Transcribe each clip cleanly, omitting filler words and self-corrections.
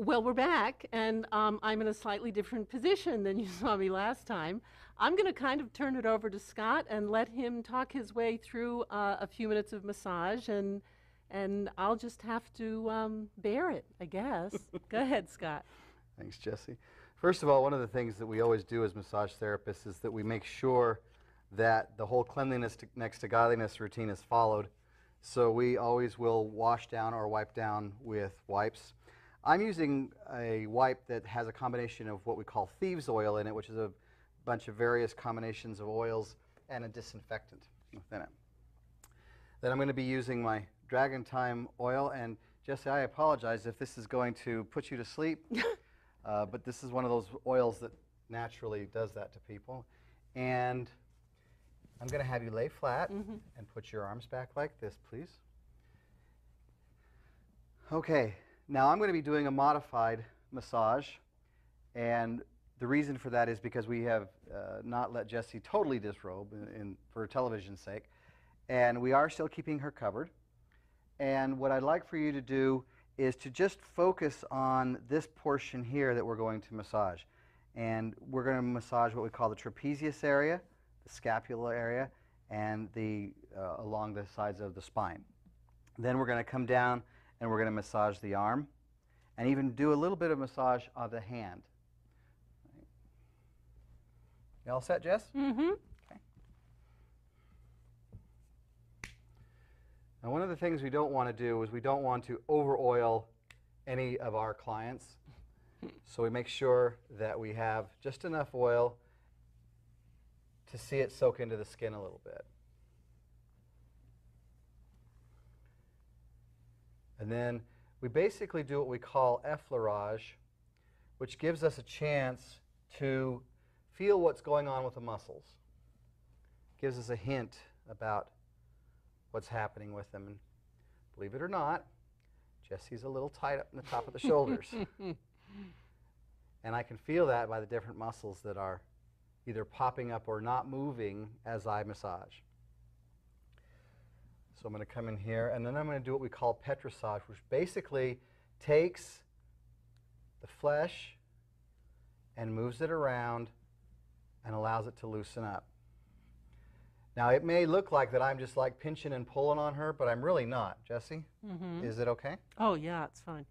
Well, we're back, and I'm in a slightly different position than you saw me last time. I'm going to kind of turn it over to Scott and let him talk his way through a few minutes of massage, and I'll just have to bear it, I guess. Go ahead, Scott. Thanks, Jesse. First of all, one of the things that we always do as massage therapists is that we make sure that the whole cleanliness next to godliness routine is followed. So we always will wash down or wipe down with wipes. I'm using a wipe that has a combination of what we call thieves oil in it, which is a bunch of various combinations of oils and a disinfectant within it. Then I'm going to be using my Dragon Time oil, and Jesse, I apologize if this is going to put you to sleep, but this is one of those oils that naturally does that to people. And I'm going to have you lay flat and put your arms back like this, please. Okay. Now I'm going to be doing a modified massage, and the reason for that is because we have not let Jessie totally disrobe for television's sake, and we are still keeping her covered. And what I'd like for you to do is to just focus on this portion here that we're going to massage. And we're going to massage what we call the trapezius area, the scapula area, and along the sides of the spine. Then we're going to come down and we're going to massage the arm and even do a little bit of massage of the hand. You all set, Jess? Mm-hmm. Okay. Now, one of the things we don't want to do is we don't want to over-oil any of our clients. So we make sure that we have just enough oil to see it soak into the skin a little bit. And then we basically do what we call effleurage, which gives us a chance to feel what's going on with the muscles. Gives us a hint about what's happening with them. And believe it or not, Jesse's a little tight up in the top of the shoulders. And I can feel that by the different muscles that are either popping up or not moving as I massage. So I'm going to come in here, and then I'm going to do what we call petrissage, which basically takes the flesh and moves it around and allows it to loosen up. Now, it may look like that I'm just like pinching and pulling on her, but I'm really not. Jessie, is it okay? Oh, yeah, it's fine.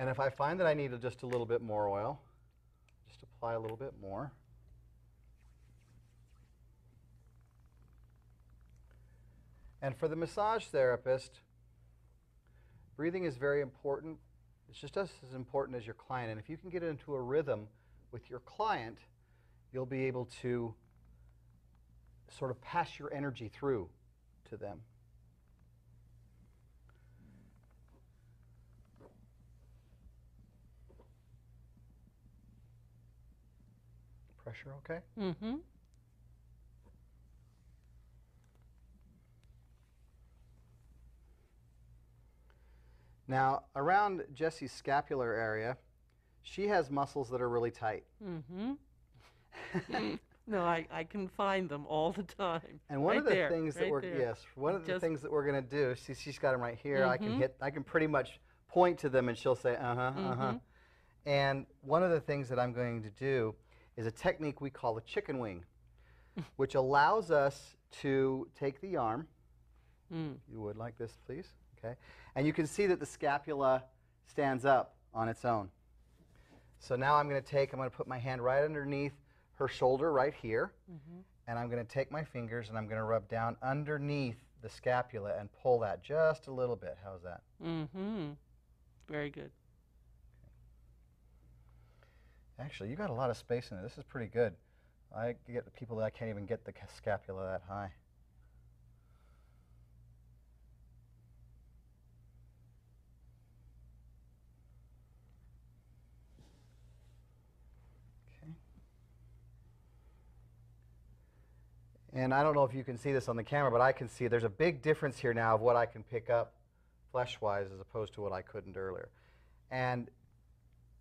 And if I find that I need just a little bit more oil, just apply a little bit more. And for the massage therapist, breathing is very important. It's just as important as your client. And if you can get into a rhythm with your client, you'll be able to sort of pass your energy through to them. Pressure okay? Mm-hmm. Now, around Jessie's scapular area, she has muscles that are really tight. Mm-hmm. No, I can find them all the time. And one right of the there, things that right we're there. one of the things that we're going to do, she's got them right here. Mm-hmm. I can pretty much point to them and she'll say uh-huh. And one of the things that I'm going to do is a technique we call the chicken wing, which allows us to take the arm. You would like this, please. Okay. And you can see that the scapula stands up on its own. So now I'm going to put my hand right underneath her shoulder right here, and I'm going to take my fingers and I'm going to rub down underneath the scapula and pull that just a little bit. How's that? Very good. Actually, you got a lot of space in it. This is pretty good. I get the people that I can't even get the scapula that high. And I don't know if you can see this on the camera, but I can see there's a big difference here now of what I can pick up flesh-wise as opposed to what I couldn't earlier. And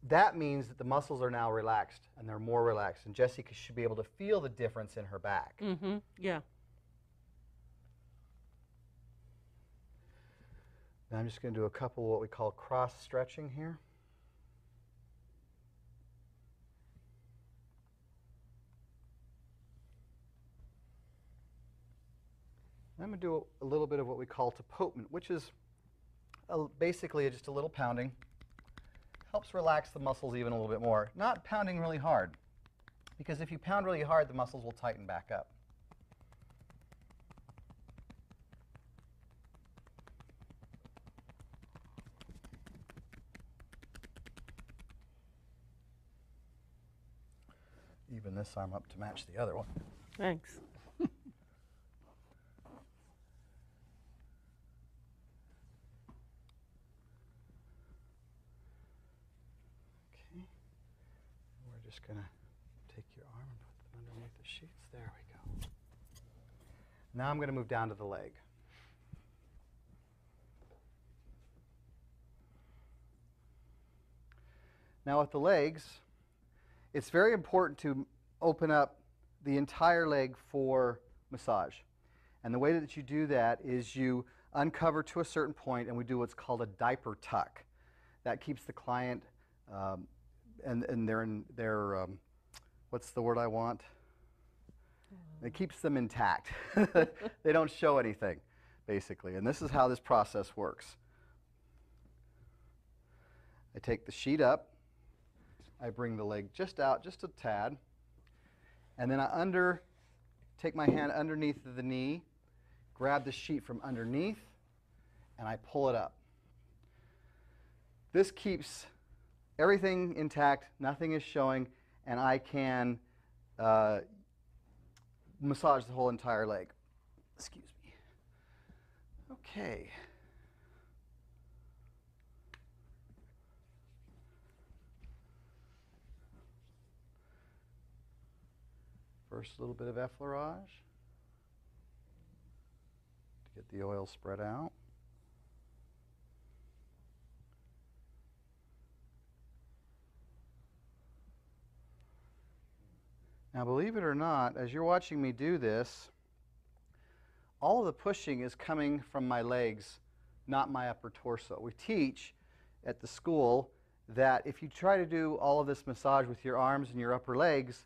that means that the muscles are now relaxed, and they're more relaxed. And Jessie should be able to feel the difference in her back. Yeah. Now I'm just going to do a couple of what we call cross stretching here. I'm going to do a little bit of what we call tapotement, which is basically just a little pounding. Helps relax the muscles even a little bit more. Not pounding really hard, because if you pound really hard, the muscles will tighten back up. Even this arm up to match the other one. Thanks. Okay. We're just going to take your arm and put them underneath the sheets. There we go. Now I'm going to move down to the leg. Now with the legs, it's very important to open up the entire leg for massage. And the way that you do that is you uncover to a certain point, and we do what's called a diaper tuck. That keeps the client, and they're what's the word I want? It keeps them intact. They don't show anything, basically. And this is how this process works. I take the sheet up. I bring the leg just out, just a tad, and then I take my hand underneath the knee, grab the sheet from underneath, and I pull it up. This keeps everything intact, nothing is showing, and I can massage the whole entire leg. Excuse me. Okay. First, a little bit of effleurage to get the oil spread out. Now, believe it or not, as you're watching me do this, all of the pushing is coming from my legs, not my upper torso. We teach at the school that if you try to do all of this massage with your arms and your upper legs,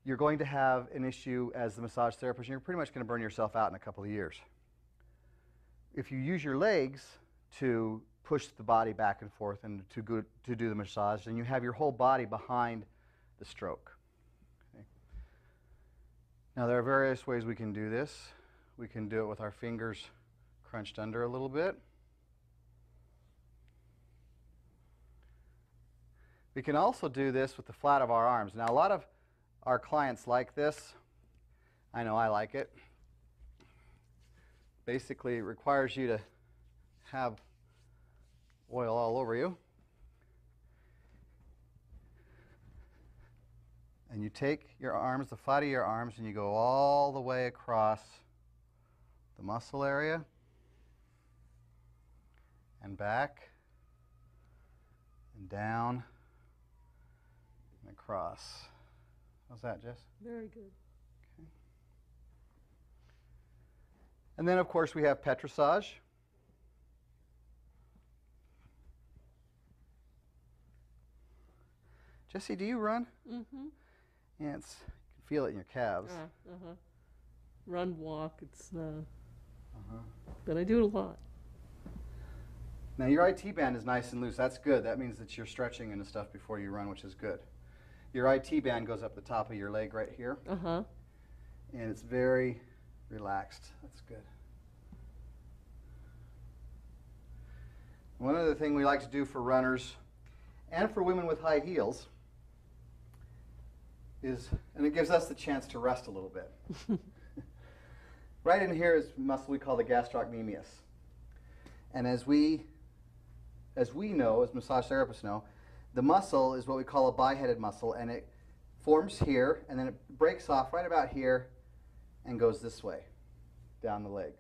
you're going to have an issue as the massage therapist, and you're pretty much going to burn yourself out in a couple of years. If you use your legs to push the body back and forth and to do the massage, then you have your whole body behind the stroke. Okay. Now, there are various ways we can do this. We can do it with our fingers crunched under a little bit. We can also do this with the flat of our arms. Now, a lot of our clients like this. I know I like it. Basically, it requires you to have oil all over you. And you take your arms, the flat of your arms, and you go all the way across the muscle area and back and down and across. How's that, Jess? Very good. Okay. And then, of course, we have petrissage. Jesse, do you run? Mm-hmm. Yeah, you can feel it in your calves. Run, walk, but I do it a lot. Now, your IT band is nice and loose. That's good. That means that you're stretching and stuff before you run, which is good. Your IT band goes up the top of your leg right here. And it's very relaxed. That's good. One other thing we like to do for runners and for women with high heels is, and it gives us the chance to rest a little bit. Right in here is a muscle we call the gastrocnemius. And as we know, as massage therapists know, the muscle is what we call a biheaded muscle, and it forms here, and then it breaks off right about here and goes this way, down the leg.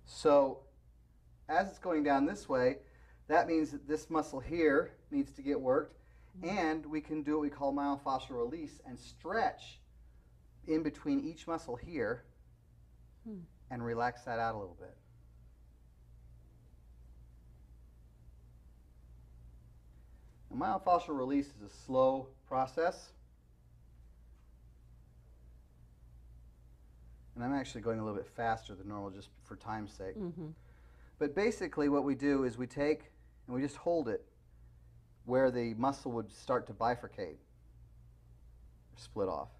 So as it's going down this way, that means that this muscle here needs to get worked, and we can do what we call myofascial release and stretch in between each muscle here and relax that out a little bit. A myofascial release is a slow process. And I'm actually going a little bit faster than normal just for time's sake. But basically what we do is we take and we just hold it where the muscle would start to bifurcate, or split off,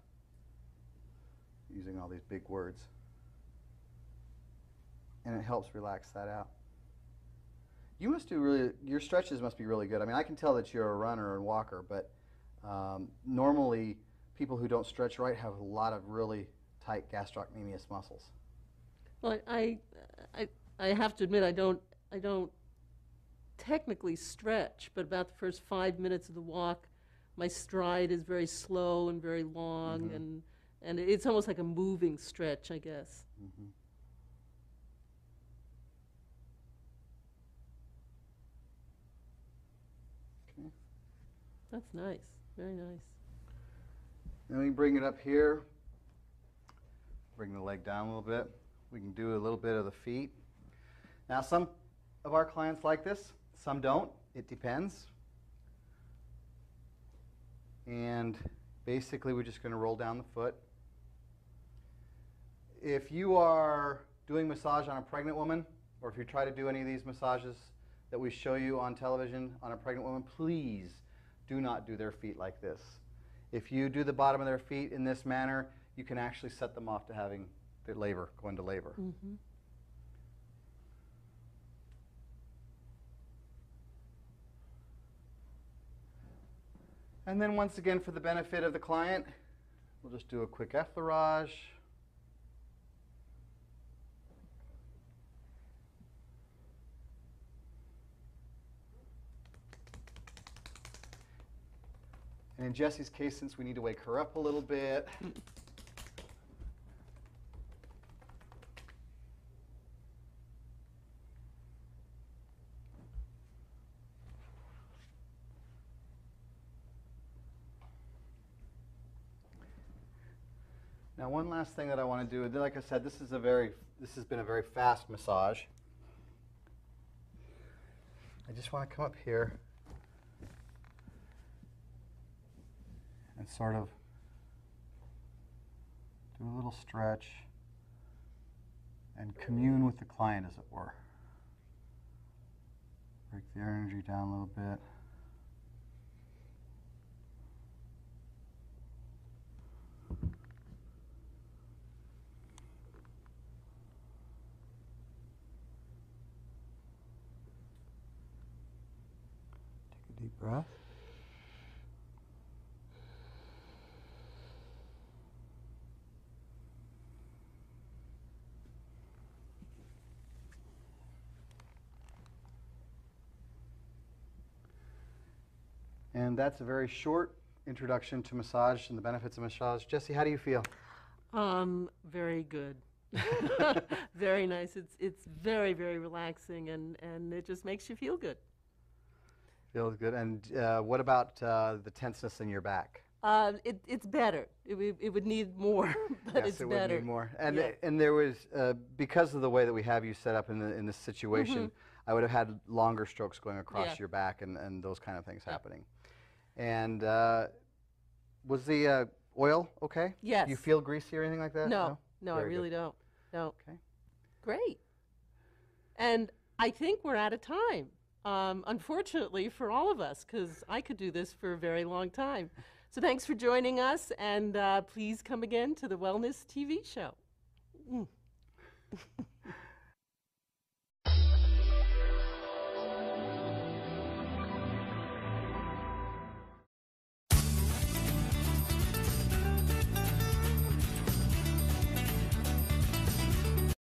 using all these big words. And it helps relax that out. You must do really, your stretches must be really good. I mean, I can tell that you're a runner and walker, but normally people who don't stretch right have a lot of really tight gastrocnemius muscles. Well, I have to admit I don't technically stretch, but about the first 5 minutes of the walk, my stride is very slow and very long, and it's almost like a moving stretch, I guess. Okay. That's nice, very nice. Then we bring it up here, bring the leg down a little bit. We can do a little bit of the feet. Now, some of our clients like this, some don't. It depends. And basically, we're just going to roll down the foot. If you are doing massage on a pregnant woman, or if you try to do any of these massages that we show you on television on a pregnant woman, please do not do their feet like this. If you do the bottom of their feet in this manner, you can actually set them off to having their labor, go into labor. And then once again, for the benefit of the client, we'll just do a quick effleurage. And in Jessie's case, since we need to wake her up a little bit, now, one last thing that I want to do, like I said, this has been a very fast massage. I just want to come up here and sort of do a little stretch and commune with the client, as it were. Break the energy down a little bit. Deep breath. And that's a very short introduction to massage and the benefits of massage. Jessie, how do you feel? Very good. Very nice. It's very, very relaxing, and it just makes you feel good. Feels good. And what about the tenseness in your back? It's better. It would need more, but yes, it's it better. Would need more. And yeah. And there was because of the way that we have you set up in this situation, I would have had longer strokes going across your back and those kind of things happening. And was the oil okay? Yes. Do you feel greasy or anything like that? No, I really don't. No. Okay. Great. And I think we're out of time. Unfortunately for all of us, because I could do this for a very long time. So thanks for joining us, and please come again to the Wellness TV show.